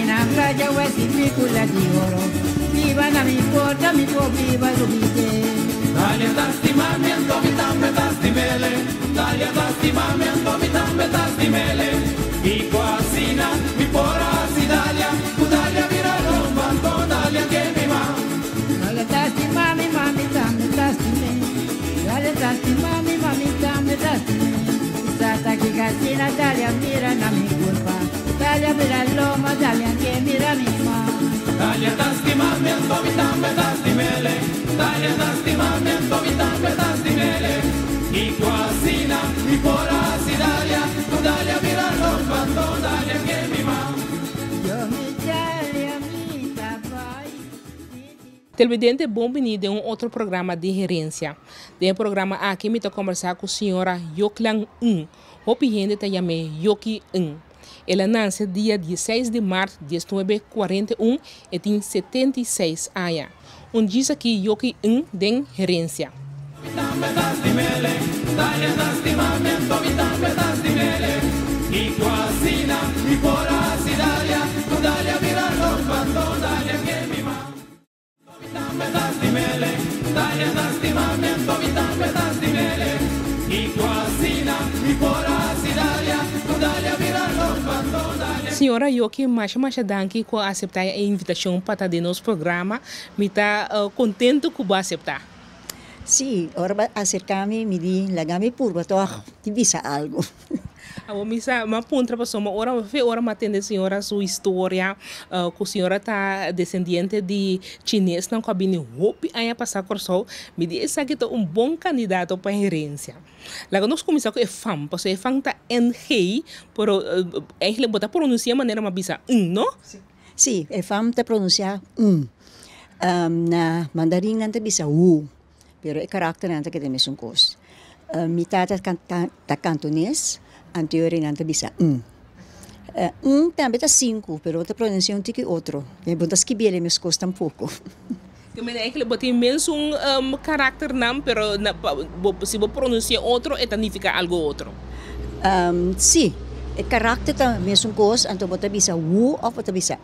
na playa o esse picula de ouro. Viva na mi porta, mi po viva do bite. Dalia das timamiento, mi tambe das timele. Dalia das timamiento, mi tambe das timele. Y cuasina, mi pora si Dalia. Dalia vira romba, Dalia que mi ma. Dalia das timami, mami tambe das timele. Dalia das timami, mami tambe das timele. Sata que casina, Dalia mira na mi culpa. Dalia mira loma, Dalia que mira mi ma. Dalia das timamiento, mi tambe das timele. Dalia das timamiento, mi tambe das timele. Y cuasina, mi pora si Dalia. Dalia mira romba, Dalia que mi ma. Yo mi Dalia mi tabai. Televidente, bom de outro programa de gerência. De programa aqui, me estou conversar com a senhora Yoklang Hopi gente te chama Yoki Ela nasce dia 16 de março de 1941 e tem 76 anos. Diz aqui Yoki tem gerência. Senhora Yoki, mais danke por aceitar a invitação para estar no nosso programa. Me está contente que você aceitar. Sim, ora acercar-me, me di, lagar-me por bato, te visa algo. A missa, uma ponta para soma, ora matende senhora sua história, que a senhora tá descendente de chinês, não cabine hopi aí passar por sol, me diz essa que tá bom candidato para gerência. Lá nós começamos com fam, porque é fam tá NG, pero ele botar pronunciar maneira uma bisa não? Sim, é fam tá pronunciar na mandarim não tá bisa pero o karakter não tá que tem mesmo coisa. Mitad tá cantonês. Anterior não te bisa também tá 5, pero outra pronuncia tique outro. E botas que bele mes costa pouco. Eu me que botar imenso caráter não, pero se você pronuncia outro, significa algo outro. Sim, o caráter tá mesmo coisa, então bota bisa ou bota bisa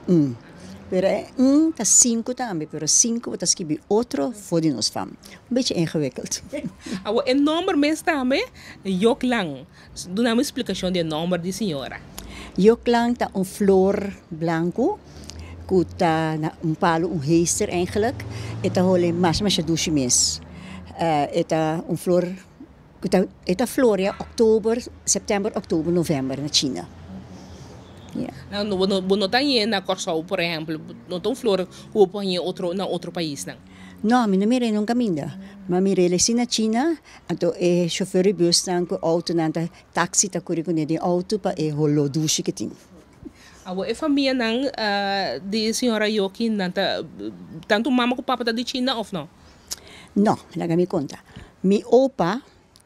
Pero tá 5 também, pero 5 botas que bi outro fodi nos fam. Beetje ingewikkeld. O nome mesmo também, Yoklang. Dá uma explicação do nome de senhora. Yoklang tá flor branco, que tá palo, heister eigenlijk. Eta hole mas douche mes. Eta flor, eta floria oktober, september, oktober, november na China. Yeah. Não tem na Corsol, por exemplo, não tem flor ou põe outro país, não? Não, eu não mirei nunca ainda. Mas mirei assim na China, então é chofer de bus, com auto, táxi, tá currículo de auto, para é rolo duche que tem. A família não de senhora Yoki, tanto mama com papa de China ou não? Não, lá me conta. Mi opa,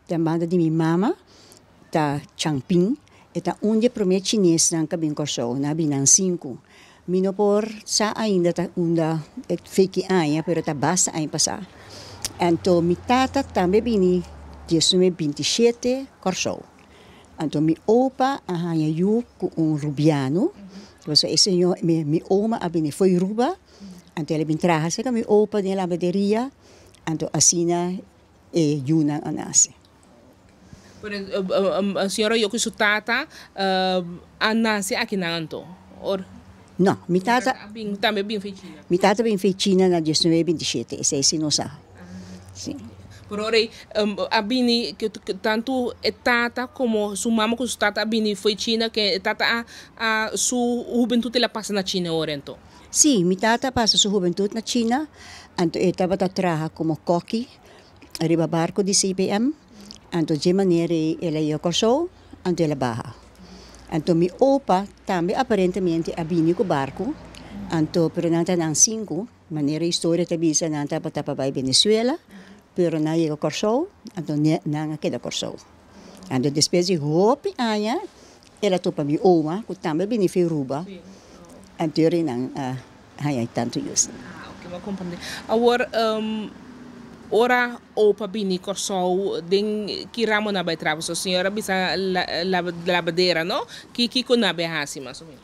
também de minha mama, tá Changping. Eta onde primeiro chinês não cabin corso, na binan 5. Mino por sa ainda ta unda fake aia, pero ta basta aia passar. Então mi tata também bini 27 corso. Então mi opa aia yu com rubiano. Então esse senhor mi oma abini foi ruba. Então ele bin traja se mi opa de la bateria. Então assina e yuna anase. A senhora Yoki su tata nasce aqui na Anto? Não, mi tata também bem feita. Mi tata bem feita na 1927, esse é sinosa. Sim. Por ora, abini que tanto tata como sua mama com sua tata abini foi China que tata a sua juventude ela passa na China ora então. Sim, mi tata passa sua juventude na China, então ele estava trabalhando como coque, arriba barco de CPM. Então, de maneira, ela ia corso, então ela barra. Então, meu opa também, aparentemente, abini com o barco. Então, pero não está não 5, maneira história também, não está para Venezuela, pero não ia corso, então não queda corso. Então, depois de hopi aia, ela topa meu oma, que também bini foi ruba. Então, ela não aia tanto isso. Ok, vou compreender. Agora, ora opa bini corso den que ramo na vai trabalho a senhora bisa lavadeira não que com na behasi mais ou menos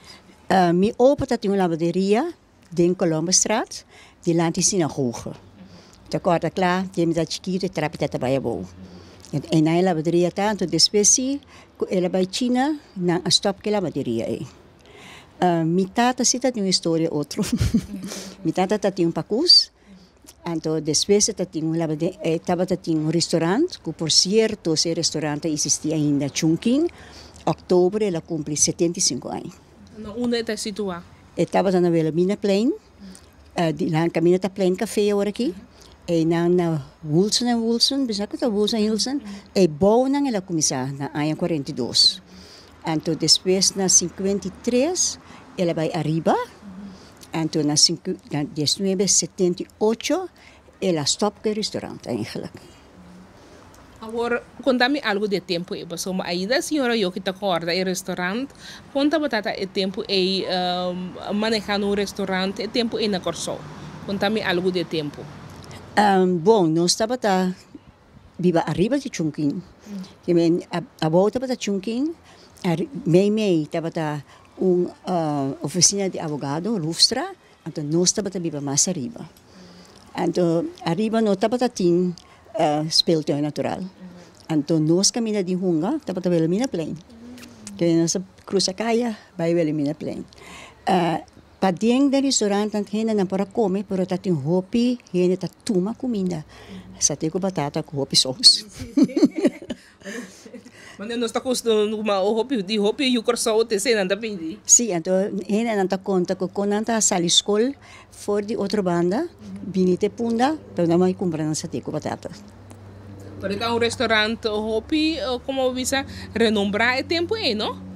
Mi opa dat een lavanderia in Columbusstraat, die land is sinagoge. De korte klaar, die met dat chiquito trap dat bij je boven. En na lavanderia tanto despesi, ela bij China, na een stopje lavanderia. Mi tata zit in historia outro. Mi tata dat een pacus. Então, depois estava um restaurante, que por certo, esse restaurante existia ainda em Chongqing. Outubro, ela cumpre 75 anos. Onde está situado? Estava na Wilhelmina Plein, lá no caminho da Plein Café agora aqui. E na Wilson, bisa ko ta Wilson, e bom na ela começar na ano 42. Então, depois na 53, ela vai arriba. Então, na 1978, ela stop com o restaurante, eigenlijk. Agora, conta-me algo de tempo. So, aí da senhora eu que está acorda em restaurante, conta batata é tempo aí manejando um restaurante, é tempo aí na Corsol. Conta-me algo de tempo. Bom, nós estava viva arriba de Chongqing. A volta para Chongqing, meio estava uma oficina de advogado, Lufstra, então nós estava viva mais arriba. Então, arriba nós estava tendo speeltuin natural. Então, nós caminhamos de Hunga, estava na Wilhelmina Plein. Que nós cruza caia, vai Wilhelmina Plein. Para dentro do restaurante, a gente não pode comer, mas está tem hopi, a gente está toma comida. Satay com batata com hopi sauce. Mas nós está custando uma hopi e o Corsol te sei nada pedi. Sim, então, a gente não está conta que quando a gente sai da escola, fora de outra banda, vinite punda, para não mais comprar satay com batata. Para ir a restaurante hopi, como bisa renombrar é tempo aí, não?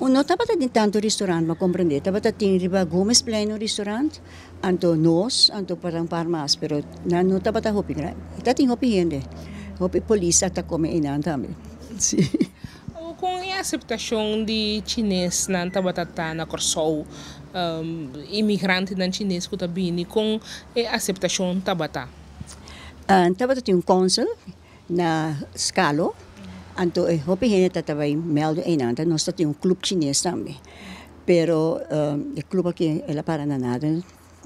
Não estava tendo tanto restaurante, mas compreender. Estava tendo riba Gomes Pleno restaurante, então nós, então para um par mais, mas não estava tendo hopi grande. Está tendo hopi gente, hopi polícia está comendo ainda também. Sim. Com a aceitação de chinês na Tabatata, na Corsol, imigrante na chinês que está vindo, com a aceitação Tabata? Tabata tem consul na Scalo, então hopi gente estava meldo ainda, nós temos clube chinês também. Pero o clube aqui ela para nada.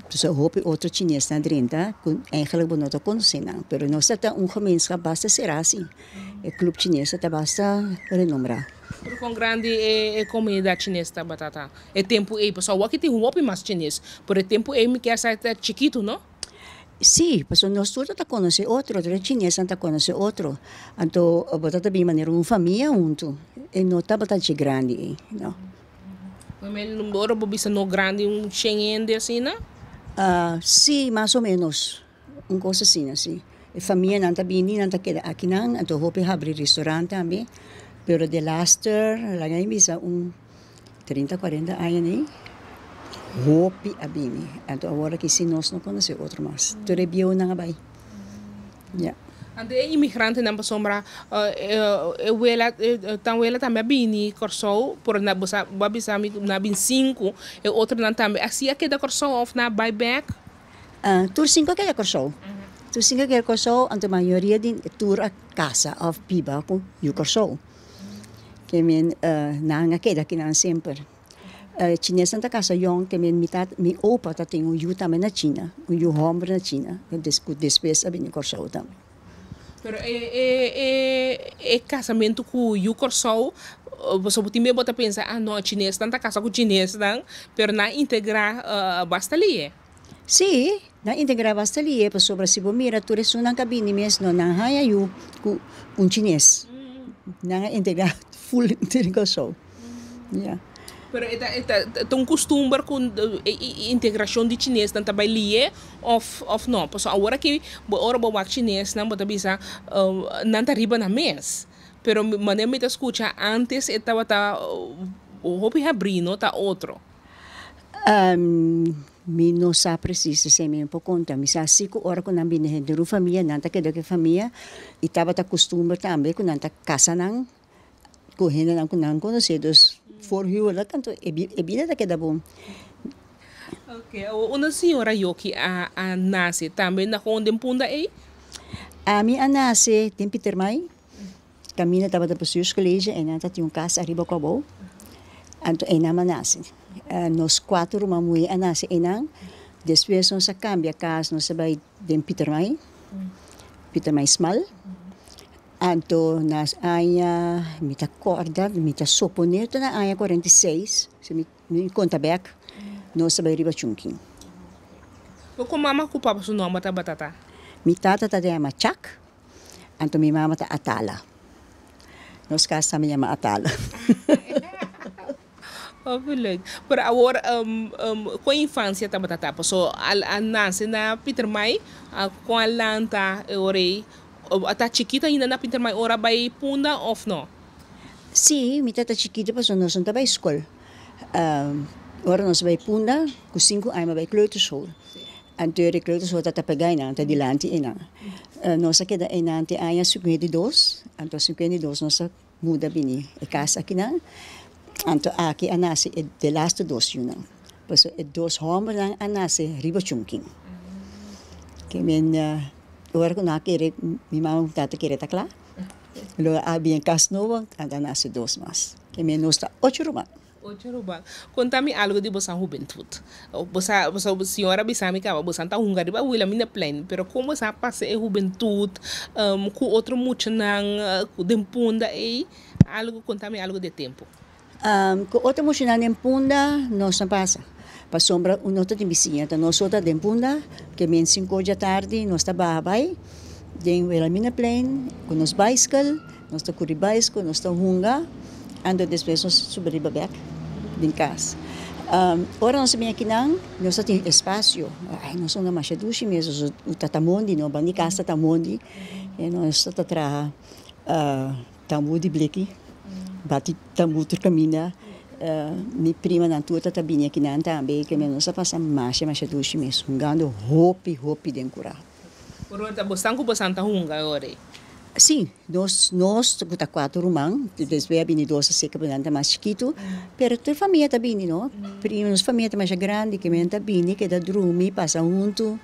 Dus hoop outro chinês na drinta, eigenlijk we niet conhecem, pero nós temos gemeenschap basta serasi. O clube chinês está basta renombrar. Pero com grande comunidade chinesa batata. É tempo aí, pessoal, aqui tem hopi mais chinês, por tempo aí me quer sair chiquito, não? Sim, mas nós todos está conhecendo outro chinês está conhecendo outro. Então, batata bem maneira família junto, e não está batata grande, não. Mas não bora bisa no grande Schengen assim, não? Sim, mais ou menos. Uma coisa assim, assim. A família não está vindo, não está aqui, não. Então, hope abrir restaurante também. Pero de Laster, lá em bisa 30, 40 anos, hope a bini. Então, agora que se nós não conhecemos outro mais. Tu rebiou na vai. Yeah. Ante imigrante na sombra, ela também bini Corsol, por na bisa na bin 5, e outro não também. Assim aqui da Corsol of na buyback. Tour 5 que é Corsol. Tour 5 que é Corsol, ante a maioria de tour a casa of piba com o Corsol. Que men na que daqui não sempre. Chinês na casa young que men mi opa tá tem o também na China, o homem na China. Depois a bini Corsol também. Pero casamento com o Corsol, você pode pensar, não, chinês, tanta casa com chinês, não, pero na integrar basta ali. Sim, na integrar basta ali, para sobre se mira, tu resu na cabine mesmo, não há eu com chinês, não integrar full integração. Yeah. Pero tem costume com integração de chinês tanto bem ali ou não? Porque agora que agora o chinês não pode bisa não tá riba na mês. Pero maneira me escuta antes estava o hobby abrindo tá outro. Mi não sabe preciso se me por conta, mi sabe se agora quando eu vim de família, não tá que da família e estava tá costume também quando não tá casa não, com gente não conhecidos. For huwelijk, tanto ebida que dá bom. Ok, uma senhora yoki a nasce também na onde punda aí? A minha nasce tem Peter Mai, caminha estava da pessoas colégio e nanta tinha casa arriba com a boa, anto e na nasce. Nós 4 mamui anasi inang. Después nós cambia casa, nós vai den Peter May Small. Anto nas aya mita corda, mita soponeto na aya 46, se me conta back, nós vai riba chunking. Como mama ku papa su nome ta batata? Mi tata ta chama Chak, anto mi mama ta Atala. Nós casa me chama Atala. Oh, leuk. Pero agora, com a infância tá batata, so al nasce na Peter May, com a lanta orei, até chiquita ainda na Peter May ora vai punda of no? Sim, mi tata chiquita passou nós não vai escola. Ora nós vai punda, com 5 anos vai kleuterschool. Anterior kleuterschool tata pegaina, tata dilante ina. Nós aqui da enante aya 52, anto 52 nós muda bini e casa aqui na. Anto aqui anasi de laatste 2 yun. Paso 2 homer lang anasi riba chunking. Kemen ora ko nakire mi mama tata kire takla. Lo abi en kasnova anda nasi 2 mas. Kemen nosta 8 ruma. 8 rubang. Conta-me algo de vossa juventude. Vossa senhora bisami que você está hungary ba wila mina plan, pero como você passa a juventude com outro muito nang dempunda e algo conta-me algo de tempo. Com outra mochila em punda, nós não passa. Para sombra, o nosso de bicicleta, nós outra de punda, que men 5 da tarde, nós está babai, den ela mina plane, com nos bicycle, nós está corri bicycle, nós está hunga, ando depois nós subir back, em casa. Ora nós bem aqui não, nós tem espaço. Ai, nós somos mais duche mesmo, o tatamondi, não, bani casa tatamondi, e nós está tra tamu de bleque. Bati tamu terkamina mi prima na tua tatabinha que não também que menos a passar mais duche mesmo gando hopi den cura. Por outra bastante bastante hunga agora. Sim, nós tá 4 rumang, depois vai vir 2 seca bastante mais chiquito, pero tu família tá bem, não? Prima nos família tá mais grande que men tá bem que da drumi passa junto,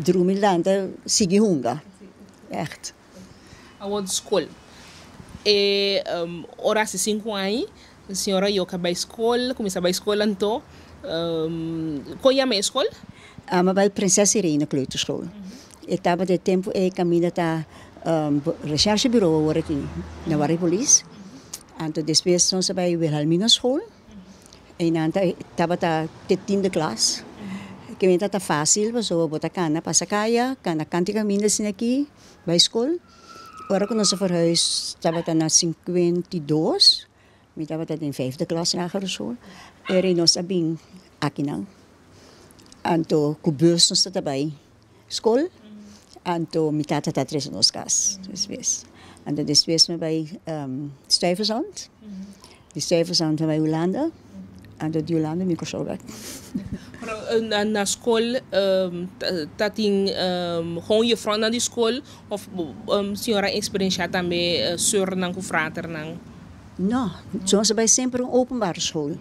drumi landa sigue hunga. Echt. A outra escola. E ora se 5 anos, a senhora eu acabei a escola, comecei a escola então, qual é a minha escola? Mas vai Princesa Irene Kleuterschool. Etapa de tempo e caminha tá recherchebureau agora aqui na Waripolis. Então depois nós vai Wilhelmina School. E nanta estava tá 13ª classe. Que me tá fácil, mas eu botar cana passa caia, cana cantiga minda sin aqui, vai escola. Agora quando nós verhuis, estava na 52, me estava em 5ª klas lagere school. Er nós abing aqui não. Anto kubus nós também school. Anto me tata tres nos cas. Después. Anto después me vai Stuyvesant. De Stuyvesant me vai Hollanda. Anto de Hollanda me kosoba. Na escola, tá tem gewoon je vrouw naar die school of senhora experiência também sur nang ku frater nang? Não, soms bij sempre een openbare school.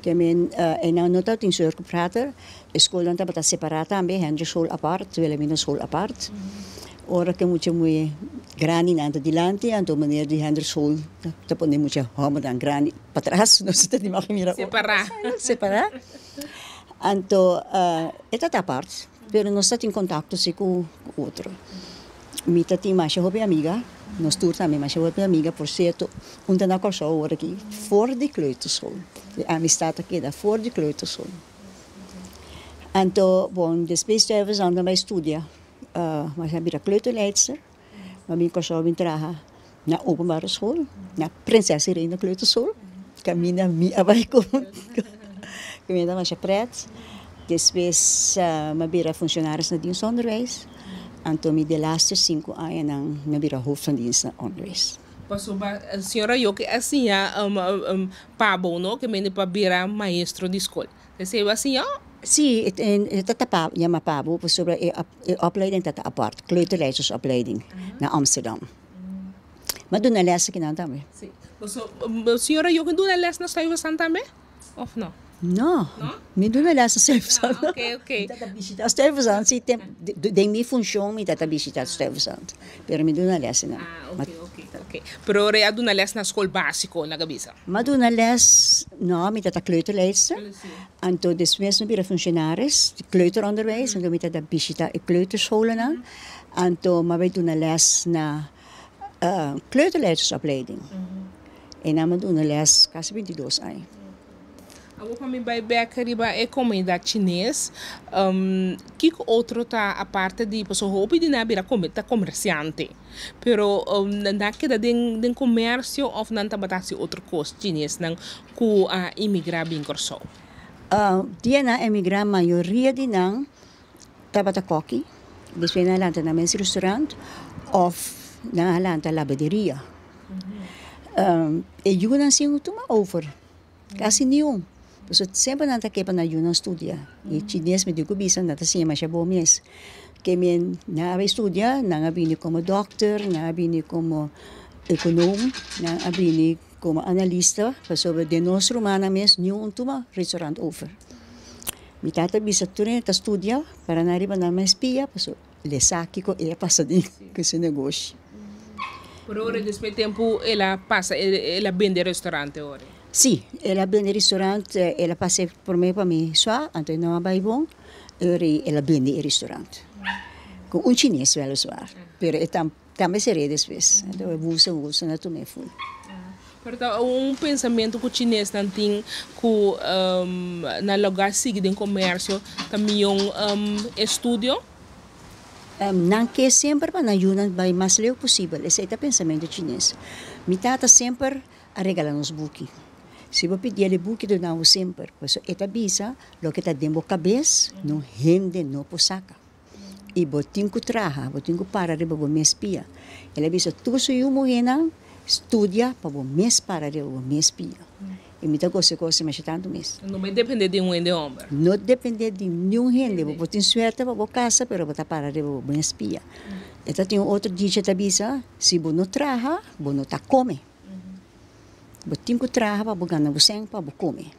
Que men en nou not dat in sur ku frater, school dan tá separata também, Hendrik school apart, Wilhelmina school apart. Ora que muito grande nanta dilante, anto meneer die Hendrik school, tá pone muito homo dan grande para trás, não se tem mais mira. Separar. Anto, está apart, pero nós estamos em contato com o outro. Mita tem mais uma amiga, nós todos também mais uma amiga, por certo, onde na corso agora aqui, fora de kleuterschool. A amistade aqui da fora de kleuterschool. Anto, bom, depois de even aan mij studia, mas heb ik kleuterleidster, maar mijn corso bin traha na openbare school, na Princesa Irene Kleuterschool, camina mi abay ko. Camina mas pret. Depois, me bira funcionários na dienst onderwijs. Anto me de laatste 5 anos me bira hoofd van dienst onderwijs. Paso ba senhora eu que assim pabo no que me para bira maestro de escola. Você assim Sim, het llama Pabo, sobre de opleiding dat apart, kleuterleidersopleiding naar Amsterdam. Maar doen een les in Amsterdam. Sim. Senhora eu que doen een les na Stuyvesant também? Of não? No, mi doon na sa Stuyvesant. Okay. Tata bisita Stuyvesant, si de mi função mi tata bisita Stuyvesant. Pero mi doon na na. Okay. Pero rea doon na les na school básico na gabisa. Ma doon na no, mi tata kleuterleidster. Anto desmes no bira functionaris, kleuteronderwijs, en mi tata bisita kleuterscholen aan. Anto ma wij doen na les na kleuterleidersopleiding. En dan ma doen na les kasi 22 ay. Ako kami bij Bekariba é comunidade chinês. Que outro tá a parte de pessoa hobby de nabira cometa comerciante. Pero na queda den comércio of nan tabatasi outro coisa chinês nang ku imigrar bem corso. Dia na emigrar maioria de nang tabata koki. Después na lanta na men's restaurant of na lanta lavanderia. E yun ang siyang tuma over. Kasi niyon. So, sempre nanta kepa na yun ang studia. E chinês me digo bisa nata siya masya bomies. Que men na estudia, na abini como doctor, na abini como econom, na abini como analista, sobre de nos romana mes niyon tuma restaurant over. Mi tata bisa turin ta studia para na riba na mespia, paso le saki ko e passa di questo negócio. Por ora después tempo ela passa ela vende restaurante ora. Sì, ela vende ristorante, ela passa per me sua, anto não vai bom, ela vende il ristorante. Com un cinese weliswaar, pero também seria después. Então eu uso na tu me fui. Pero um pensamento que o chinês não tem que na lugar seguir em comércio também estudo. Não que sempre para ajudar vai mais leu possível. Esse é o pensamento chinês. Mi tata sempre a regalar nos buki. Se você pedir o buki do não sempre, pois é bisa, lo que está dentro da cabeça, não rende, não posaca. E botin que traha, botin que para de bobo mes pia. Ela bisa tudo se eu morena, estudia para bobo mes para de bobo mes pia. E me tá coisa mas tanto mes. Não vai depender de ende homem. Não depende de nenhum rende, bobo tem suerte para bobo casa, pero botar para de bobo mes pia. Então tem outro dia que bisa, se bobo não traha, bobo não tá come. Botin que traha para bobo ganhar o sangue para bobo come.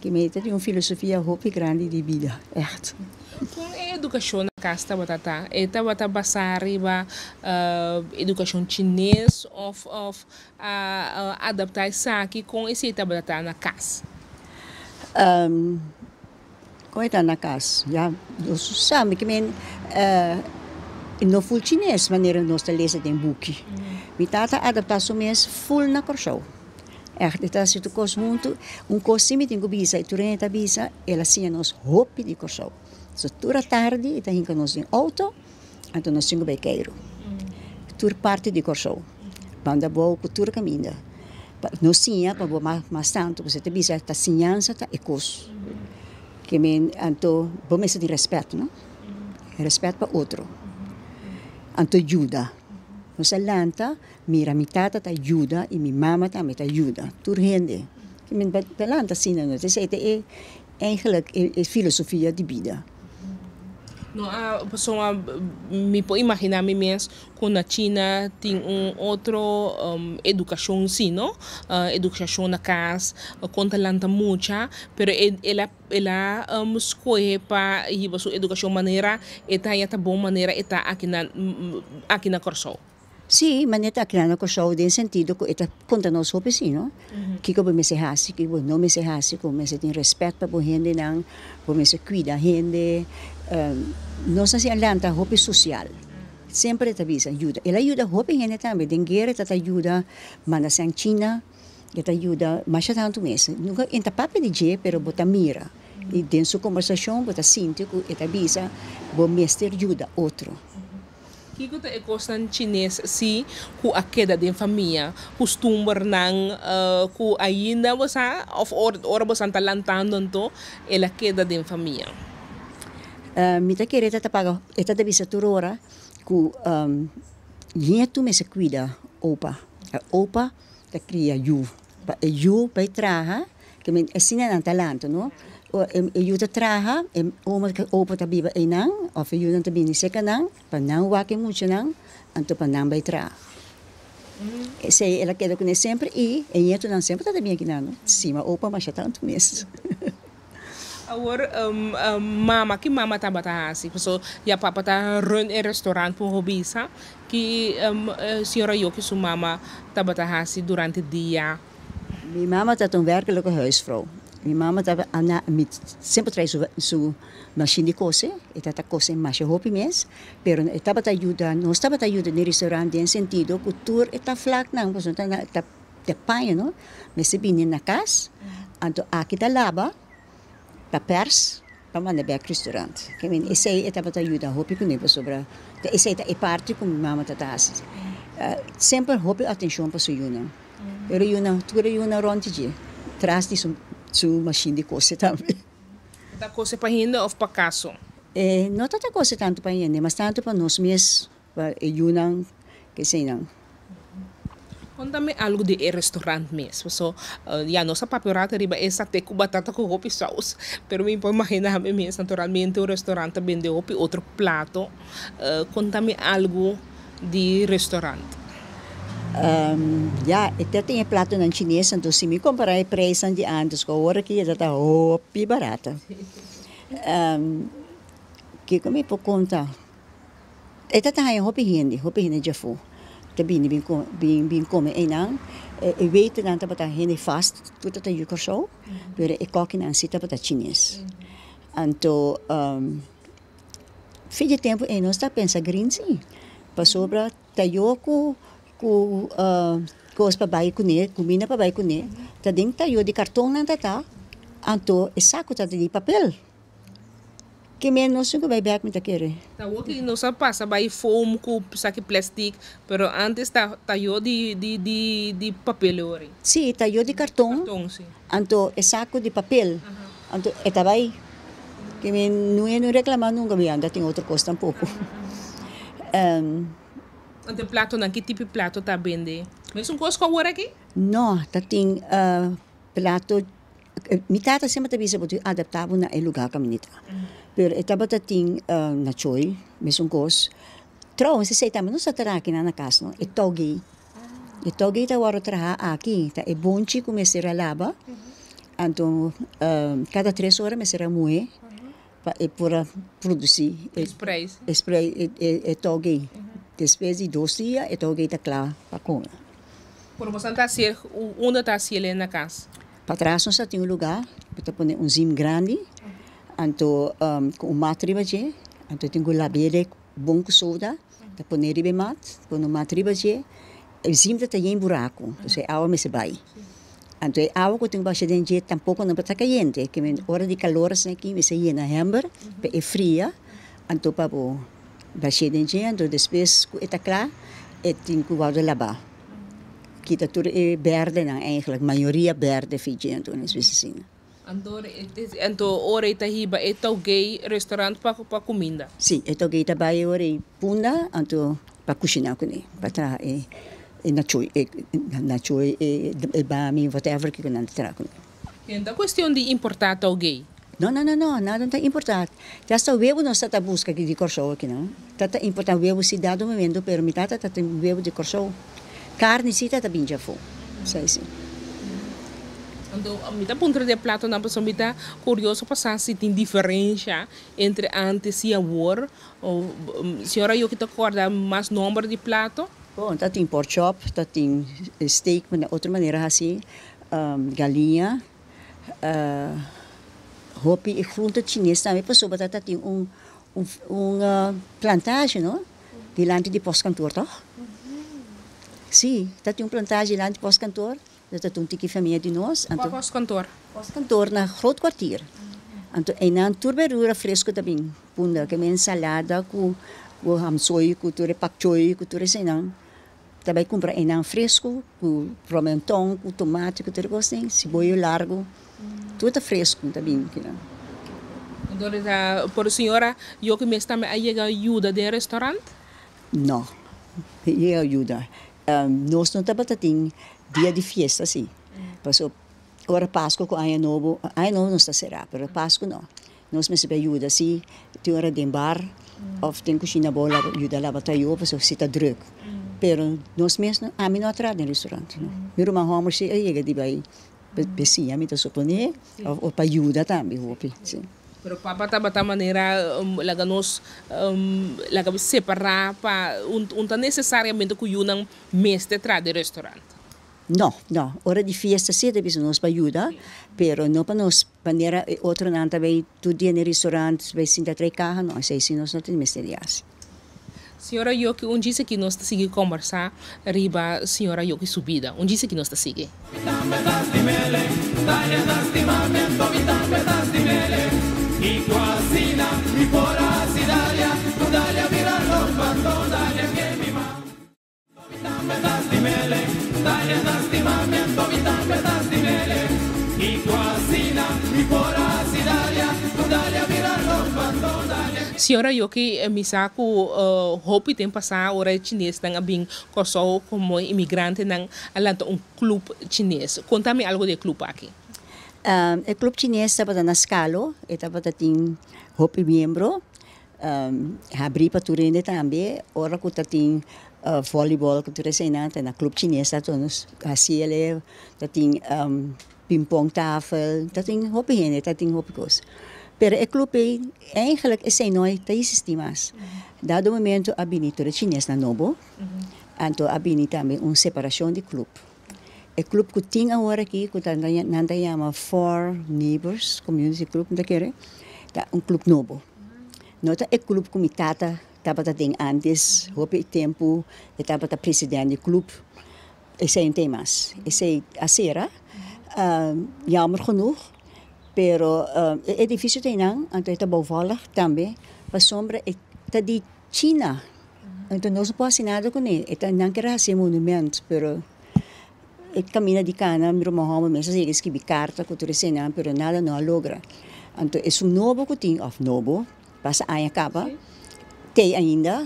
Que me tem uma filosofia hope grande de vida, echt. Com a educação na casa batata, bata basari ba educação chinês of adaptar isso aqui com esse batata na casa. Como é que na casa? Já, eu sabe que men no full chinês maneira nós te lezen den boekje. Mi tata adaptação mes full na corso. Echt, dit is het kost muito, costume tem que bisa, tu renta bisa, ela sia nos hopi de corso. So tura tarde, ita hinka nos in auto, anto nos singo bij Cairo. Tur parte de corso. Banda boa cultura caminha. Nos sinha, pa bo mas tanto, você te bisa ta sinhança ta ecos. Que men anto bo mesa de respeito, não? Respeito para outro. Anto ajuda. Nos alanta, mira mi tata ta ajuda e mi mama ta me ta ajuda. Tur rende. Que men alanta sina, no? Dus het é eigenlijk filosofia de vida. No, a pessoa me pode imaginar mesmo que na China tem outro educação sim, não? Educação na casa, conta lanta muita, pero ela escolhe para ir sua educação maneira, eta boa maneira, eta aqui na corso. Sì, ma neta che hanno cosa in sentido che ita conta nos hope sì, no? Che come me se hasi, che non me se hasi, come se tin rispetto per gente nang, come se cuida gente, non sa si allanta hope social. Sempre ta bisa aiuta. E l'aiuta hope gente tambe, dengere ta aiuta, manda sang Cina, che ta aiuta, ma c'è tanto mese. Nunca in ta pape di je, pero bota mira. E dentro su conversazione bota sinti che ta bisa, bo mester aiuta outro. Que é coisa chinês se com a queda de família, costumar não com ainda você of ora você está lantando então ela queda de família. Me tá querendo te pagar, esta deve ser ora com tu me se cuida opa te cria you vai traha que me ensina não talento, não? Eu te traga, uma que opa ta biba enang, of eu não te bini sekanang, panang wake muito nang, anto panang bay tra. Sei, ela quer conhecer sempre e eu não sempre está bem aqui não. Sim, mas opa, mas já tanto mesmo. Agora, mama, que mama tá batendo assim? Pessoal, e a papa tá run em restaurante por hobby, sabe? Que senhora eu que sua mama tá batendo assim durante o dia. Minha mama está um werkelijke huisvrouw. Minha mama sempre traz sua machine de coser, e está coser mais hobby mesmo, pero estava te ajuda, nós estava te ajuda no restaurante em sentido que tudo está flaco não, porque está te panha, não? Mas se bem na casa, então aqui está lava, para pers, para mandar para o restaurante. Que men, esse aí estava te ajuda, hobby que nem para sobra. Esse aí é parte como minha mama está assim. Sempre hobby atenção para sua yuna. Pero yuna, tudo yuna ronde traz de sua machine de coser também. Tá coisa para ainda ou para caso? Não está coisa tanto para ainda, mas tanto para nós mesmos, para yuna, que sei não. Conta-me algo de restaurante mesmo. So, a nossa papelata riba é até com batata com hopi sauce. Pero me pode imaginar mesmo, naturalmente, o restaurante vende hopi outro prato. Conta-me algo de restaurante. Até tem prato na chinês, então se me comparar o preço de antes, com a hora que está hopi barata. Que como eu conta? Esta tá aí hopi hindi já foi. Também bem come não eu weet dan dat het heel vast tudo dat je corso pero ik kook in sita para chinês então fim de tempo não está pensa green sim para sobra tayo ku para bai kune comida para bai kune tá ding tayo de cartão não tá então é saco tá de papel que menos que vai back me querer. Tá o que não se passa vai foam com saque plástico, pero antes tá eu de papel ori. Sim, tá eu de cartão. Cartão sim. Então é saco de papel. Então é tabai. Que me não reclamar nunca me anda tem outra coisa tampouco. Então prato não que tipo de prato tá vende? Mas um coisa com aqui? Não, tá tem prato mi tata sempre te bisa botu adaptável na lugar que minita. Pero etaba ta ting na choy, mesmo cos. Trouxe se também não se terá aqui na casa, não? E togi ta waro traha aqui, ta e bonchi como será lava. Então, cada 3 horas me será moe para produzir spray e togi. Depois de 2 dias e togi ta claro para comer. Por você tá ser onde tá ser na casa? Para trás nós temos lugar para pôr zim grande, então com matriba je, então tem labele bom com soda, para pôr ribe mat, pôr matriba je, zim tá em buraco, então é água me se vai. Então é água que tem baixa dentro je, tampouco não está quente, que a hora de calor assim aqui me se llena hammer, é fria, então para pôr baixa dentro je, então depois está claro, tem que guardar lavar. Kita tudo é verde não, eigenlijk maioria verde Fiji então nesse assim. Então ora ita hiba é gay restaurante para comida. Sim, é gay trabalho ora punda então para cozinhar com ele, para tra na choi e bami whatever que não tra com ele. Então questão de importar gay. Não, nada tá importado. Já está o webo não está busca aqui de corso aqui não. Tá importar o webo cidade do momento, pero mitad tá o webo de corso. Carne cita também já foi. Sei sim. Então, a ponto de prato na pessoa está curioso para se tem diferença entre antes e agora. Ou senhora eu que te acorda mais número de prato? Bom, tá tem pork chop, tá tem steak, mas de outra maneira assim, galinha, hopi e fruta chinesa também pessoa tá tem plantagem, não? Diante de pós-cantor, tá? Sim, tem plantagem lá de pós-cantor, tem um tiki família de nós. Qual pós-cantor? Pós-cantor na groot kwartier. Então, e na turberdura fresco também, punda, que é salada com hamsoy, com pak choy, com tudo assim, não. Também compra em fresco, com pimentão, com tomate, com tudo assim, cebola largo, tudo fresco também. Então, por senhora, eu que me está me ajuda de restaurante? Não, eu ajuda. Nós não temos dia de festa assim. Passou agora Páscoa com Ano Novo não está será, mas Páscoa não. Nós me ajuda assim, tem hora de bar, ou tem cozinha bola, ajuda lá para eu, passou se está druk. Pero nós mesmos, a mim não atrás no restaurante. Meu irmão Homer se aí que vai pessia, me tá suponer, ou para ajuda também, sim. Pero papa tá maneira laga nos laga separar para tá necessariamente que unang mestre tra de restaurante. Não, hora de festa sim, deve nos para ajuda, pero não para nos maneira outro não também tu dia no restaurante vai sentar três carros, não, sei se nós não temos mesterias. Senhora Yoki, disse que nós está seguir conversar riba senhora Yoki subida. Disse que nós está seguir. Y cocina, y por así Dalia, Dalia mira los bandos, Dalia que mi mamá. Tomitame tastimele, Dalia tastimamiento, Tomitame tastimele. Y cocina, y por así Dalia, Dalia mira los bandos, Dalia. Senhora Yoki, misaku hopi tem passar hora chinês nang abing koso como imigrante nang alanta club chinês. Conta-me algo de club aqui. O clube chinês estava na escala, estava tem hopi membro, abri para turene também, ora que tem voleibol que turene na clube chinês, tá todos assim ele, tem ping-pong tafel, tem hopi hene, tem hopi coisa. Pero o clube eigenlijk is nooit te sistemas. Dado momento abini turene chinês na novo, então abini também separação de clube. O clube que tem agora aqui, que nanda chama Four Neighbors Community Club, é clube novo. Nota o clube que estava antes, houve tempo, estava presidente do clube. Esse é temas. Esse é a cera, jammer genoeg, pero é difícil de não, então é bouwvallig também, para sombra é de China. Então não se pode nada com ele, é não quer ser monumento, pero camina de cana, meu irmão mesmo se escreve carta que tu recena, pero nada não logra. Então é novo que tem, novo, passa a acaba, tem ainda,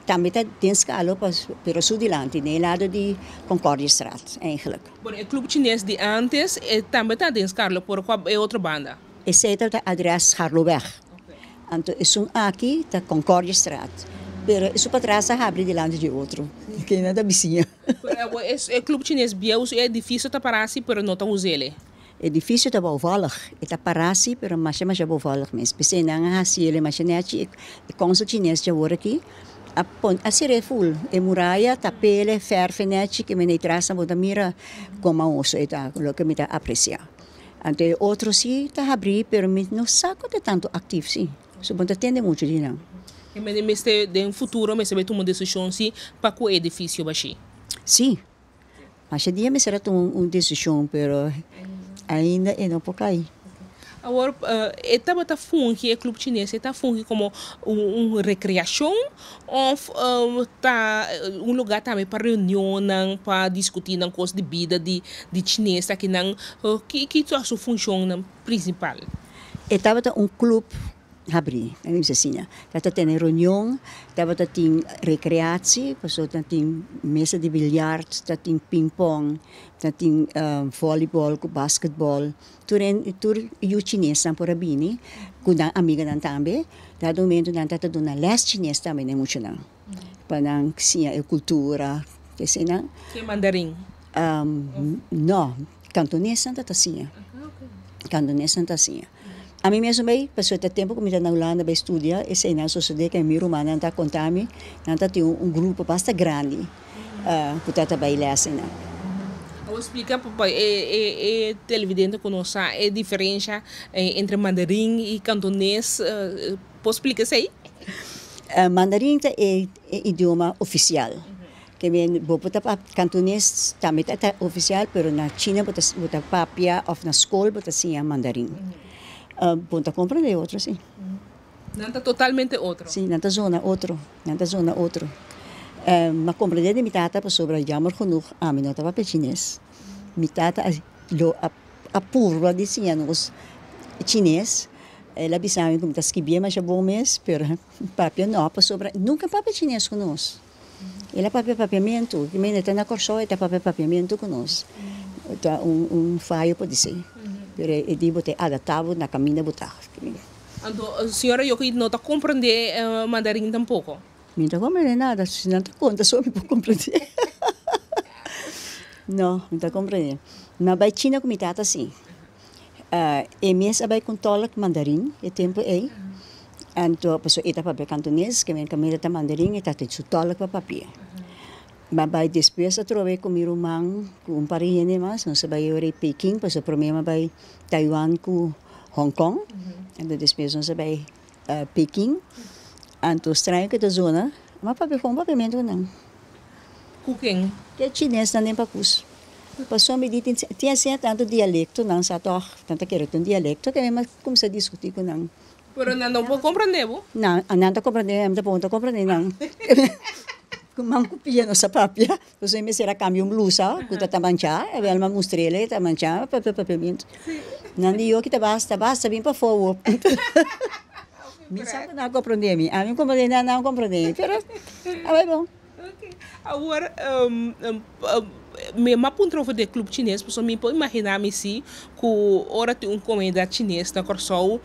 também tem escala, pero sudilante, no lado de Concordia Straat, eigenlijk. Bom, o clube chinês de antes também tem escala, por qual é outra banda? Esse é o adres Harloweg. Então é aqui, da Concordia Straat. Pero isso para trás abre delante de outro, que nada vizinha. O clube chinês é difícil de parar assim, pero não está usando. É difícil de bouwvallig. É parar assim, pero mais é bouwvallig mesmo. Porque não é assim, ele mais é o consul chinês de agora aqui, a ser full. É muralha, tapele, ferfenete, que me traz a boda mira como a osso, é o que me dá apreciar. Então outro sim está abrir, pero não saco de tanto ativo sim. Só não entende muito de não. Mas no futuro, mas vai tomar decisão para o edifício baixo? Sim. Mas dia me será tomar decisão, pero ainda não pode cair. Agora, está fungi, o clube chinês está fungi como recreação ou tá lugar também para reunião, para discutir coisas de vida de chinês aqui que é a sua função principal? Estava clube abrir, assim, dat tem reunião, dat tem recreatie, dat tem mesa de bilhar, dat tem ping-pong, dat tem voleibol, basketball, tur o chinês por abini, com a amiga nan também, dado momento nan tata do na leste chinês também não muito não, para não sim a cultura, que sei não. Que mandarim? Não, cantonês não tata sim, cantonês não tata sim. A mim mesmo bem, passou até tempo que me está na Holanda para estudar, e sei não sucede que a minha irmã não está contando, não está tem grupo bastante grande, que está trabalhando assim, não. Vou explicar para o televidente conosco a diferença entre mandarim e cantonês. Posso explicar isso aí? Mandarim é idioma oficial. Que vem, cantonês também é oficial, mas na China, bota papia, ou na escola, bota sim mandarim. Ponta compreender outro, sim. Não está totalmente outro? Sim, não está zona outro. Mas compreender de mitata sobre jammer genoeg a mim não estava para chinês. Mitata a purva de sim nos chinês. Ela bisava como está escrevendo, mas é bom mesmo, pero papia não, sobre nunca papia chinês conosco. Ela papia papiamento, que me está na corso, está papia papiamento conosco. Então falho pode ser. Pero é de botar adaptado na caminho botar. Então, a senhora Yoki não está compreendendo mandarim tampouco? Não compreende nada, se não te conta, só me pode compreender. Não te compreende. Mas vai China com mitata assim. E mesmo vai com tolak mandarim, e tempo aí. Então, a pessoa está para cantonês, que vem caminhar para mandarim, e está te tolak para papel. Mas vai depois a trocar com meu irmão, com parente mais, não se vai ir a Pequim, para o problema vai Taiwan com Hong Kong. Então, depois não se vai Pequim. Então, estranho que da zona, mas para ver papiamento não. Cooking. Que é chinês não tem para curso. Passou me dito, tinha assim tanto dialecto, não só tanto que era um dialecto, que mesmo começou a discutir com não. Pero não pode compreender, bo? Não está compreendendo, não está compreendendo, não. Como copia nossa papia, você me será cambio blusa, que está manchar, é uma mostrela, está manchar, papiamento. Não digo que basta, vim para fora. Me sabe não compreender, a mim compreender não compreender, pero é bom. Agora, me apontou de clube chinês, porque me pode imaginar me se que ora tem comunidade chinesa na Corsol,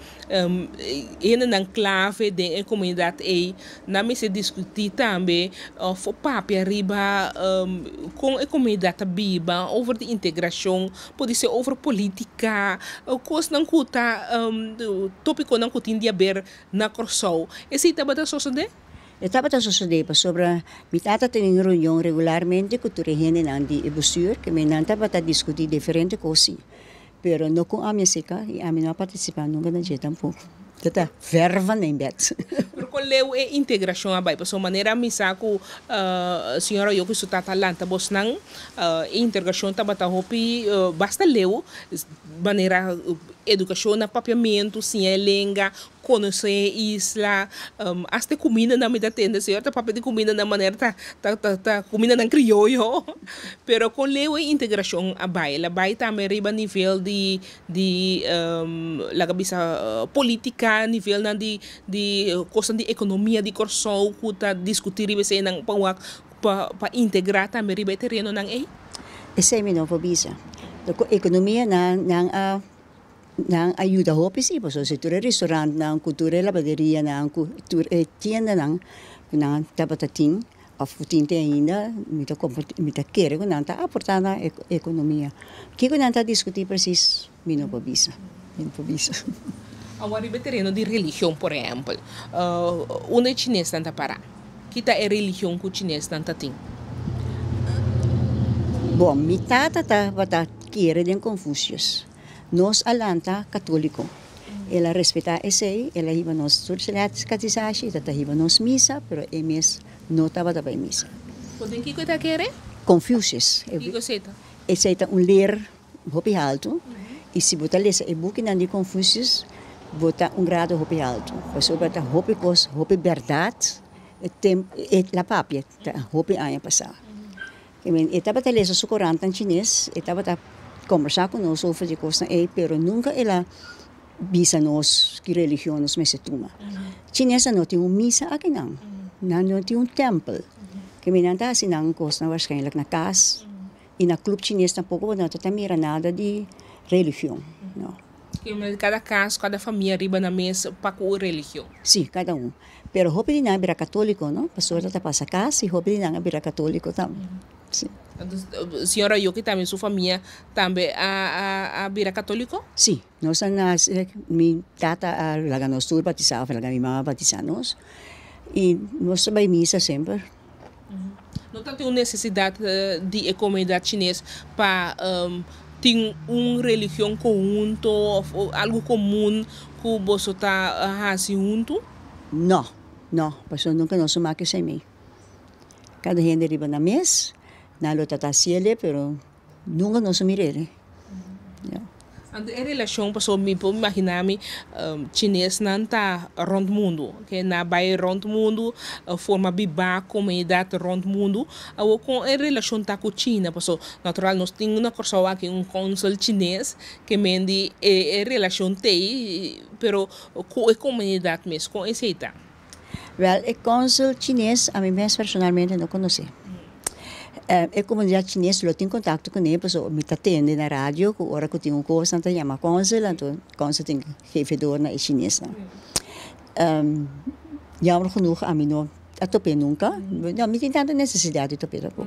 ainda na clave de comunidade aí, na me se discutir também, o papo arriba com a comunidade biba, over de integração, pode ser over política, coisa não cuta, tópico não cuta india ber na Corsol. Esse estava da sociedade? Estava a suceder sobre mi tata tem reunião regularmente com o regime de bestuur, que me não estava a discutir diferentes coisas, pero não com a minha seca e a minha não participar nunca na jeito tampouco. Tata verva nem bet. Pero com leu é integração abai, por sua maneira me saco senhora eu que sou tata lanta bosnang integração tabata hopi basta leu maneira educação na papiamento sim é lenga conhecer isla até comida na minha tenda senhora papel de comida na maneira tá comida na crioulo pero com leu é integração abai ela vai também riba nível de la cabeça política nível na de coisa de economia de Corsol que tá discutir e você não para integrar também riba terreno não é esse é minha visa a economia não ajuda a sim, porque se tu é restaurante não cultura lavanderia não cultura tienda não tabatating afutin ainda mita querer que não tá aportar na economia que não tá discutir precis minha visa agora riba terreno de religião por exemplo onde chinês não tá para que tá é religião que o chinês não tá tem bom mitata tá querer de Confúcios nós alanta católico ela respeita esse ela iba nos sociedades catizashi tata iba nos missa pero emes não estava da missa podem que tá querer Confúcios que coisa esse é ler hopi alto e se botar lesa e book de Confúcios bota grado hopi alto porque bota hopi cos hopi verdade la papia hopi aia passar estava a lesa socorranta em chinês estava conversar com nós sobre de coisas pero nunca ela visa nós que religião nos me se toma. Chinesa não tem missa aqui não tem templo que me não está assim não coisa waarschijnlijk na casa e na clube chinês tampouco não tem mira nada de religião. Não. Cada casa, cada família riba na mesa para com religião. Sim, cada pero hopi na vira católico, não? Pastor tá passa casa e hopi na vira católico também. Sim. Senhora, eu que também sua família também a vira católico? Sim, nós minha tata laga nós tudo batizava, laga minha mãe batizamos e nós vai missa sempre. Não tem necessidade de a comunidade chinesa para ter uma religião conjunto ou algo comum que você está junto? Não, porque nunca nós somos que sem mim. Cada gente riba na mesa. Na luta tá ciele, pero nunca nos mirele. Em relação pessoal me pode imaginar me chinês não tá rond mundo, que na vai rond mundo forma biba comunidade rond mundo, ou com em relação tá com China, pessoal natural nós temos uma coisa aqui consul chinês que mende em relação tem, pero com a comunidade mesmo com esse tá. Well, o consul chinês a mim mesmo personalmente não conheci. A comunidade chinesa eu tenho contato com ele, porque me atende na rádio, que hora que eu tenho uma coisa, então chama consul, então consul tem chefe na chinesa. Jammer genoeg, a mim não a tope nunca. Não, me tem tanta necessidade de tope tapo.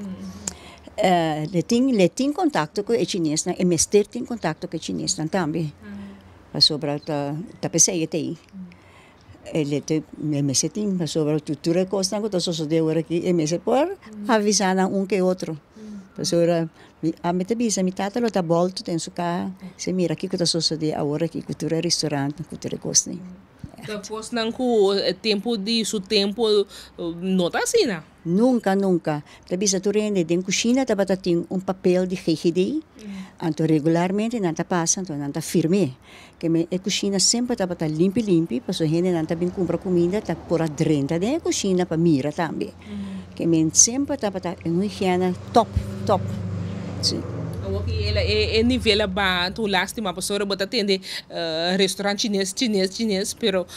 Le tem contato com o chinês, e mestre tem contato com o chinês também. Sobre a pessoa que tem. Ele tem mestre tem sobre a cultura costa que todos os dias aqui é mestre por avisar que outro. Sobre a metabisa mi tata lo ta volto tem suka se mira aqui que todos os dias agora aqui cultura restaurante cultura costa. Depois não com tempo de seu tempo não tá assim, né? Nunca. Tabisa tu rende den cozinha tabata tem papel de GGD. Anto regularmente não tá passa, então não tá firme. Que a cozinha sempre tabata limpi, para so gente não tá bem compra comida, tá por a drenta de cozinha para mira também. Que sempre tabata uma higiene top. Sim. Okay, ela é nível ba tu lástima pastora bota atende restaurante chinês, pero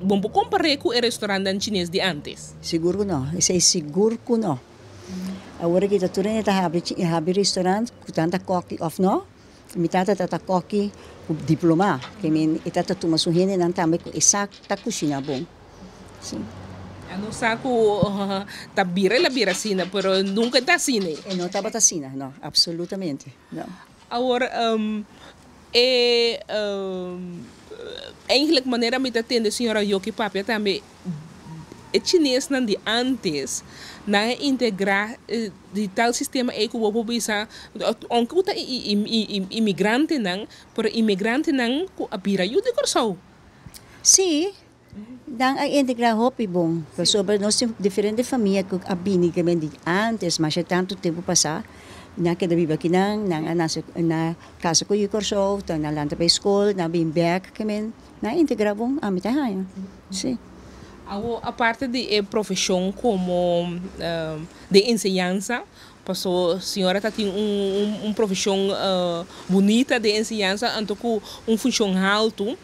vamos comparar com o restaurante chinês de antes. Seguro que não, isso é seguro que não. Agora que tu está abre restaurante com tanta coque of não, metade tata coque com diploma, que men tata tu mas uhene não também com essa tá cozinha bom. Sim. Não saco tá bira sina, pero nunca tá sine. Não tá bata sina, não, absolutamente, não. Agora eigenlijk maneira me atende a senhora Yoki Papia também é chinês não de antes na integrar de tal sistema que o povo bisa onde o imigrante não, pero imigrante não a bira eu de corso. Sim. Dan ay integrar hopi bom, sobre nós temos diferentes famílias que abini que de antes, mas é tanto tempo passar, na que vive aqui na casa com o corso, na lanta para escola, na bem back que na integrar bom a mitad haya. Sim. A parte de profissão como de ensinança, passou senhora tá tem profissão bonita de ensinança, então com função alto.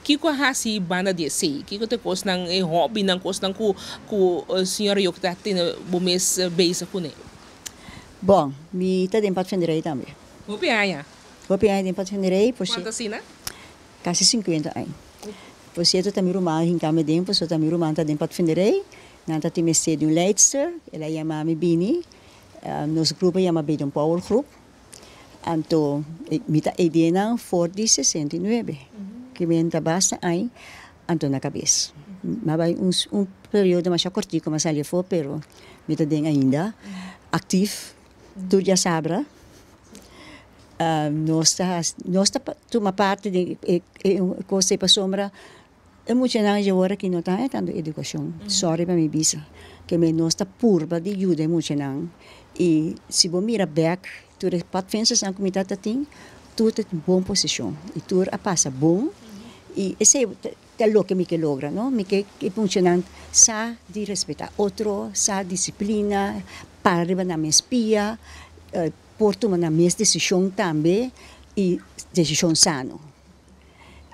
Kiko hasi banda de sei, kiko te kos nang hobby nang kos nang ku senhora yok ta tem bomes beisa com ele. Bom, mi tá dem patfenderei também. Hopi aya. Dem patfenderei, por Quanto assim, né? Quase 50 anos. Por certo também rumah hinkame dem, por so também rumah tá dem patfenderei. Nanta tem mestre de Leidster, ela chama me Bini. Nosso grupo chama Bedon Power Group. Anto mi tá edena for de 69. Que me entra basta aí, anto na cabeça. Mas vai período mais curtinho, mas ali foi, pero me tá den ainda ativo, tu já sabe. Nós uma parte de coisa para sombra, é muito não já agora que não tá tendo educação. Sorry para me bisa, que me nós tá purba de ajuda muito não. E se você mira back, tu pode pensar na comunidade tem tu tem boa posição e tu a passa bom e esse é o que me que logra, não? Me que funciona sa de respeitar outro, sa disciplina, para na minha espia, por tomar na minha decisão também e decisão sano.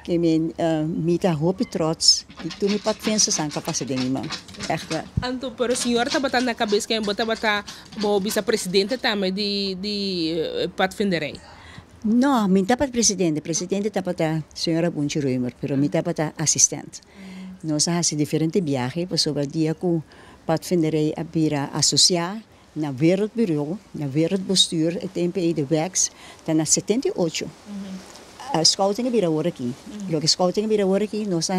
Que me tá hope trots e tu me pode pensar na capacidade de mim, echt. Anto pero senhora tá batendo na cabeça que bota bisa presidente também de patfenderei. No, mi tapat presidente tapat a senhora Bunchi Ruimer, pero mi tapat a assistente. Nós hasi diferente viaje, pues sobre dia ku patfinderei a bira associar na wereldbureau, na wereldbestuur, het MPE de WEX, dan na 78. Scouting bira hoor aqui. Lo que scouting bira hoor aqui, nós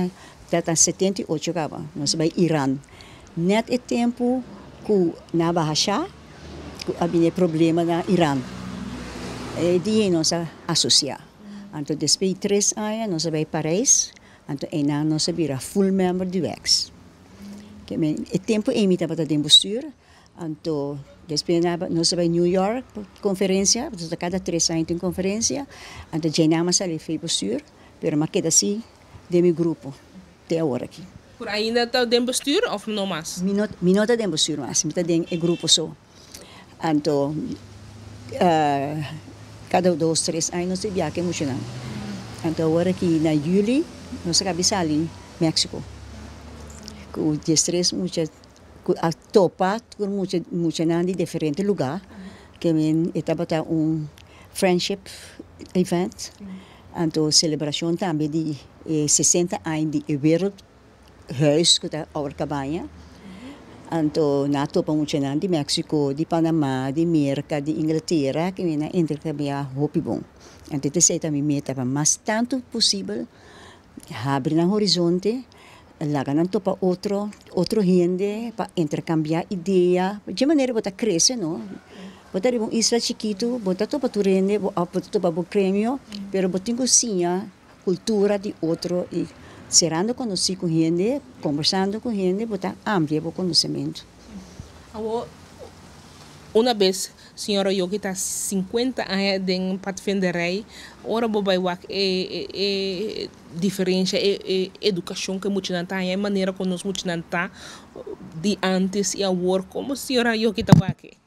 dat a 78 kaba, nós bij Iran. Net het tempo ku na bahasha, ku abine problema na Iran. Die nós associar. Então, depois de 3 anos, nós vai para Paris. Então, nós vira full member do WEX. O tempo é imita para o bestuur. Então, depois nós vai New York, conferência. Então, cada 3 anos tem conferência. Então, já não mais ali fez bestuur. Mas queda assim, de meu grupo, até agora aqui. Por ainda está de bestuur ou não mais? Minota de bestuur, mas minota de grupo só. Então, cada 2, 3 anos nós viaja muito não. Então agora aqui na julho nós acabamos ali México. Com 13 muito a topa com muito não de diferente lugar que men estava friendship event. Então celebração também de 60 anos de huis kuta our cabana. Anto nato pa mucho di Mexico, di Panama, di Amerika, di Inglaterra, que na intercambia hopi bom. Anto te sei também meta para mais tanto possível abrir na horizonte, lagan para outro gente para intercambiar ideia, de maneira bota cresce, não? Bota um isla chiquito, bota topa tu rende, bota topa o prêmio, pero botingo sim a cultura de outro e serando conhecido com gente, conversando com gente, bota amplia o conhecimento. Uma vez, senhora Yogi está 50 anos de Pathfinderij, ora bobai wak diferença educação que muito nanta a maneira como nós muito nanta de antes e agora como senhora Yogi está wak.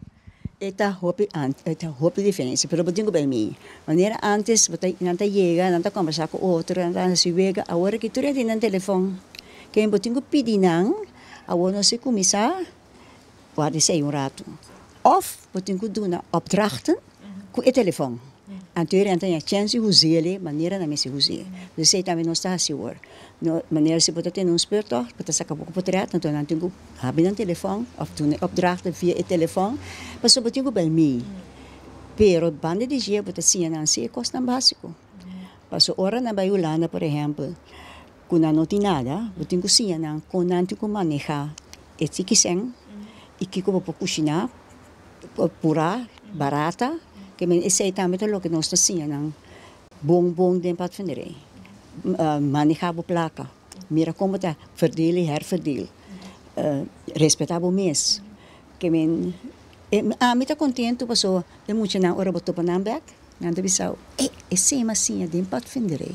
Eta hopi diferença, pero botingo bem mim. Maneira antes, bota nanta chega, nanta conversar com outro, nanta se vega, agora que tu tem no telefone, que botingo pedinan, agora não se começar, pode ser rato. Of botingo doen opdrachten com o telefone. En toen rent een chance hoezele, manier na mesi hoezele. Dus zij também não está assim hoor. Manier se pode ter speurtocht, pode sacar pouco potret, então não tenho hebben een telefoon of doen opdrachten via o telefone, mas só botingo bel me. Pero bande de dia pode ser não se costa básico. Passo hora na Baiulana, por exemplo, quando não tem nada, botingo sim não, quando não tenho manejar, esse que sem, e que como para cozinhar, pura, barata. Que men is também o que nós fazemos, bom de Pathfinderij, manejar a placa, mira como está verdelen, herverdelen, respeitar o mês, que men, me está contente porque eu muito na hora botou para Nambek, nada bisau, esse assim de Pathfinderij.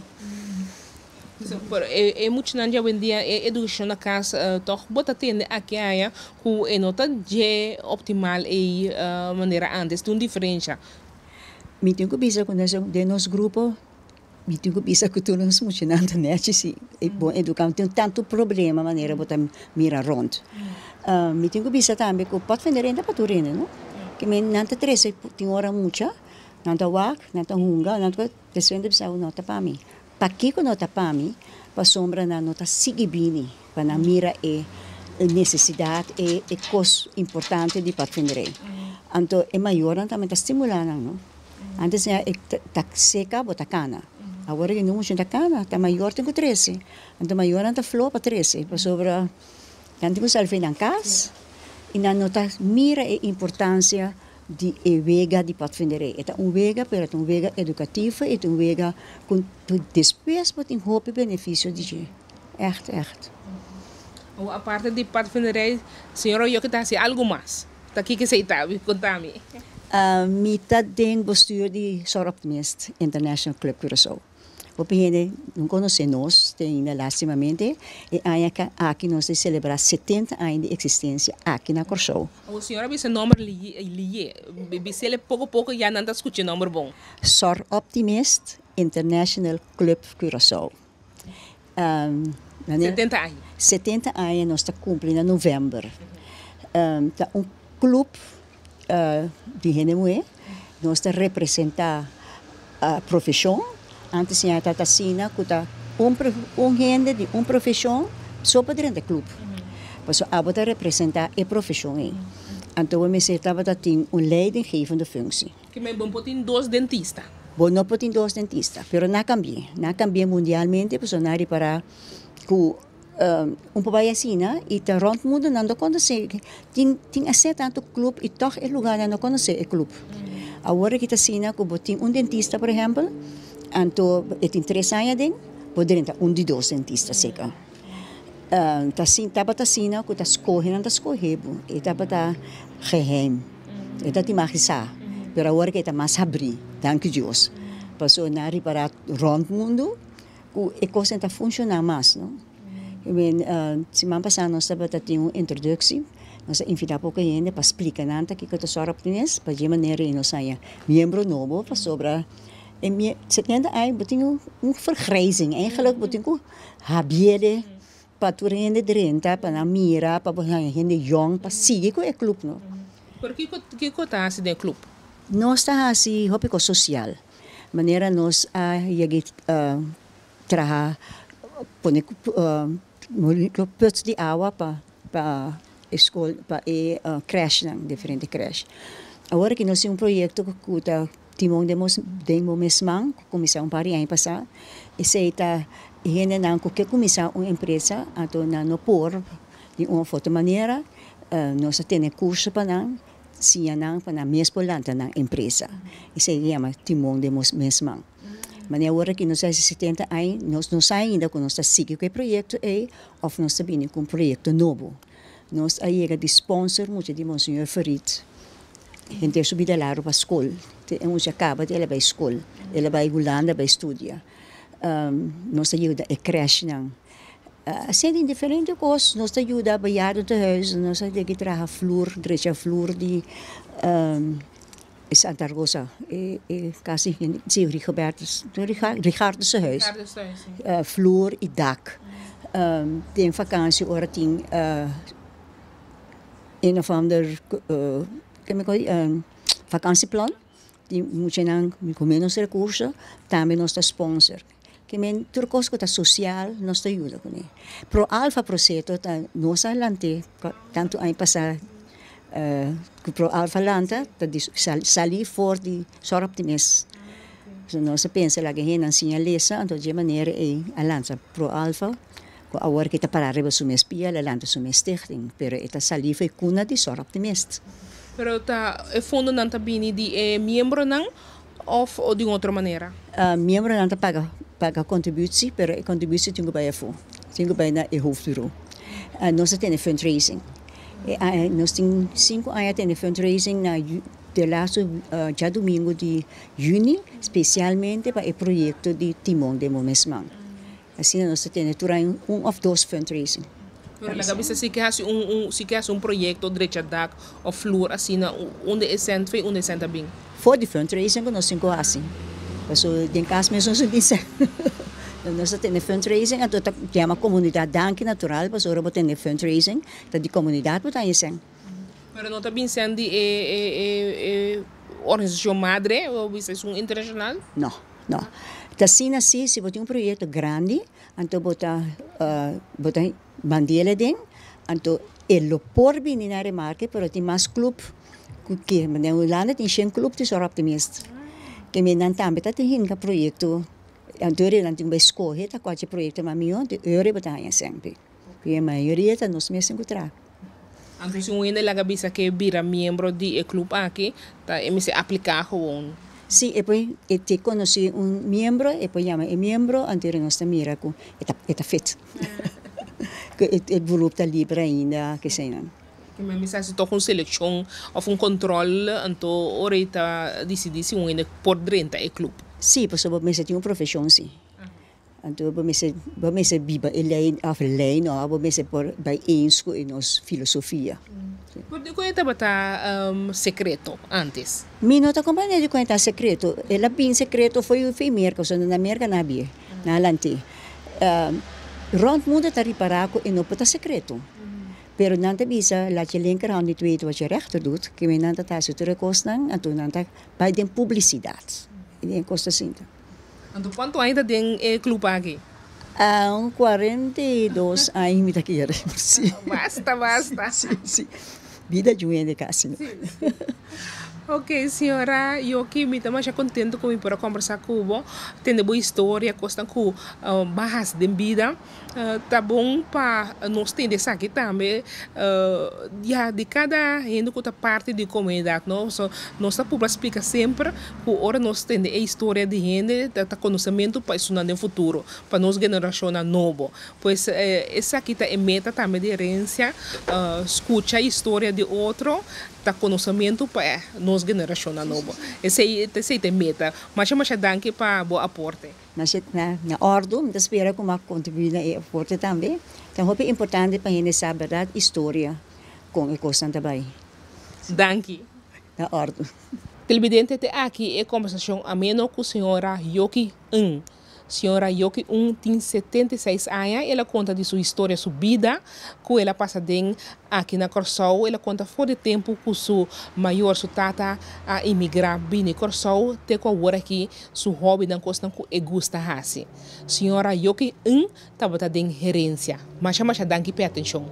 É muito nanja hoje em dia educação na casa toch bota tende aqui aí que é nota de optimal e maneira antes de diferença. Me tenho que pensar com de nosso grupo, me tenho que pensar que tu não se muito na internet se é bom educar tem tanto problema maneira botar mira rond. Me tenho que pensar também que pode vender ainda para tu rende, não? Que me nanta três tem hora muita, nanta wak, nanta hunga, nanta pessoa ainda precisa nota para mim. Para que nota para mim, para sombra na nota sigibini, para na mira necessidade e coisa importante de Pathfinderij. Então é maior também está estimulando, não? Antes está seca, bota cana. Agora que não usa cana, está maior tem que 13. Então maior está flor para 13. Para sobra, não tem que salvar na casa. E não nota mira a importância de vega de Pathfinderij. É vega, mas é vega educativa, é vega com depois pode ter hoop benefício de echt. A parte de Pathfinderij, senhora, eu que está assim algo mais. Tá aqui que você está, conta-me. Mita den bestuur die Soroptimist International Club Curaçao. O PN não conhece nós, tem na lastimamente, e aqui nós celebramos 70 anos de existência aqui na Curaçao. O senhora disse nome lié, disse pouco já não está escutando nome bom. Soroptimist International Club Curaçao. 70 anos. 70 anos nós está cumprindo em novembro. Tá clube de Renemoe, nós representa a profissão. Antes tinha a Sina, que está gente de profissão, só para dentro do clube. Mas agora representa a profissão. Então, eu me estava tendo leidinggevende functie. Que me bom ter 2 dentistas. Bom, não pode ter 2 dentistas, mas não cambiei. Não cambiei mundialmente, porque não para que país assim, e tá rond o mundo não conhece, tem acesso tanto clube e toch é lugar não conhece o clube. Agora que está assim, que tem dentista, por exemplo, então tem 3 anos dentro, poderia ter de 2 dentistas seca. Tá assim, que tá escorrendo, tá escorrendo, e tá geheim, e tá magisa, mas agora que tá mais abrir, danke Deus, passou na para rond o mundo, que a coisa está funcionando mais, não? Semana passada nós estávamos tendo uma introdução, nós invitamos pouca gente para explicar nada que é Soroptimist, para de maneira que nós saia membro novo para sobre 70 anos, botinho vergrijzing, eigenlijk botinho habere para tu rende drenta, para na mira, para gente jong, para seguir com o clube, não? Por que está assim no clube? Nós está assim, hópico social, maneira nós trabalhar puts de água para escola, para creche, diferente creche. Agora que nós temos projeto que está timão de mesmo, que começou um par de anos passado, e se está que começar uma empresa, então não por de uma outra maneira, nós temos curso para não, se não para mesmo lá na empresa. E se chama timão de mesmo. Mas agora que nós temos 70 anos, nós não sabemos ainda que nós seguimos com o projeto ou nós estamos com um projeto novo. Nós aí de sponsor, muito de Monsenhor Farid. Gente subida lá para a escola. Ele acaba de ir para a escola. Ele vai Holanda para estudar. Nós ajuda a creche. Assim, diferentes coisas. Nós ajuda a bejaarden te huis. Nós ajuda a trazer flor de Santa Rosa. Quase Ricardo se huis. Flor e dak. Tem vakantie, ora tem een of ander vakantieplan. Die moet je dan met menos recursos, também nós sponsor. Que men turcos que social nós ajuda com ele. Pro alfa processo tá nós alante tanto aí passar que pro alfa lanta tá sali for de sorop de mes. So nós pensa lá que hen assim lesa, então de maneira alanta pro alfa. Agora que está para arriba su mes pia, la lanta su mes stichting, pero esta sali foi cuna de sorop de mes. Pero o fundo não está bem de membro não ou de outra maneira? Membro não paga contributie, pero a contributie tem que pagar fundo, tem que pagar na hoofdbureau. Nós temos fundraising. Nós temos 5 anos de fundraising na de laatste já domingo de junho, especialmente para o projeto de Timão de Momesman. Assim nós temos of those fundraising. Pero la cabeça se quer um projeto direito da ou flor assim onde é cento foi onde é cento bem. For de fundraising que nós temos assim. Então tem caso mesmo se diz. Nós temos fundraising, então tem uma comunidade danke natural, mas ora temos fundraising, então de comunidade botar isso. Pero não está bem sendo organização madre ou isso é internacional? Não. Assim, se você tem projeto grande, então botar bandeira dentro, então ele pode vir na remarca, mas tem mais clube que na Holanda tem 100 clube de sorop de mestre. Que me não também tem um projeto, então ele tem uma escola, está quase projeto mamio, de euro botar sempre. Que a maioria está nos mesmos encontrar. Então se ainda lá cabeça que vira membro de clube aqui, tá se aplicar gewoon. Sim, e depois te conheci membro, e depois chama membro, então nós mira com está fit. Que volume está livre ainda, que sei não. Que me mensagem toca seleção ou controle, então ora está decidir se ainda por dentro é clube. Sim, porque você tem uma profissão sim. Então você vive ele aflijn, ou você por bij eens com nossa filosofia. Porque conhece bata secreto antes. Mi nota companhia de conhecer secreto. Ela bem secreto foi o América, só na América não havia, na Atlante. Rond mundo está reparado e não pode secreto. Pero não te bisa laat je linkerhand niet weet wat je rechter doet, que men nanta ta sutura kosnan, en toen nanta bij de publicidade. E costa cinta. Então quanto ainda tem clube aqui? 42 anos me daqui. Basta. Sim. Vida de um de casa. Ok, senhora, eu aqui me estou mais contente com para conversar com você. Tem boa história, costa com barras de vida. Tá bom para nós entender isso aqui também. De cada gente que está parte da comunidade, nós estamos para explicar sempre que ora nós temos a história de gente, tá conhecimento para isso no futuro, para nós geração nova. Pois essa aqui é meta também de herência, escutar a história de outro. Conhecimento para nós geração nova. Esse é a meta. Mas danke para o aporte. Mas na ordem, eu espero que eu contribui na aporte também. Então, é importante para a gente saber a história com a coisa também. Danke. Na ordem. Televidente aqui é conversação ameno com a senhora Yoki Senhora Yoki tem 76 anos, ela conta de sua história, sua vida, que ela passa aqui na Corsol. Ela conta fora de tempo que sua maior, sua tata, a imigrar bem na Corsol, até que agora aqui, sua hobby não costa que gusta assim. Senhora Yoki estava dando herência, mas chama-se danke pé atenção.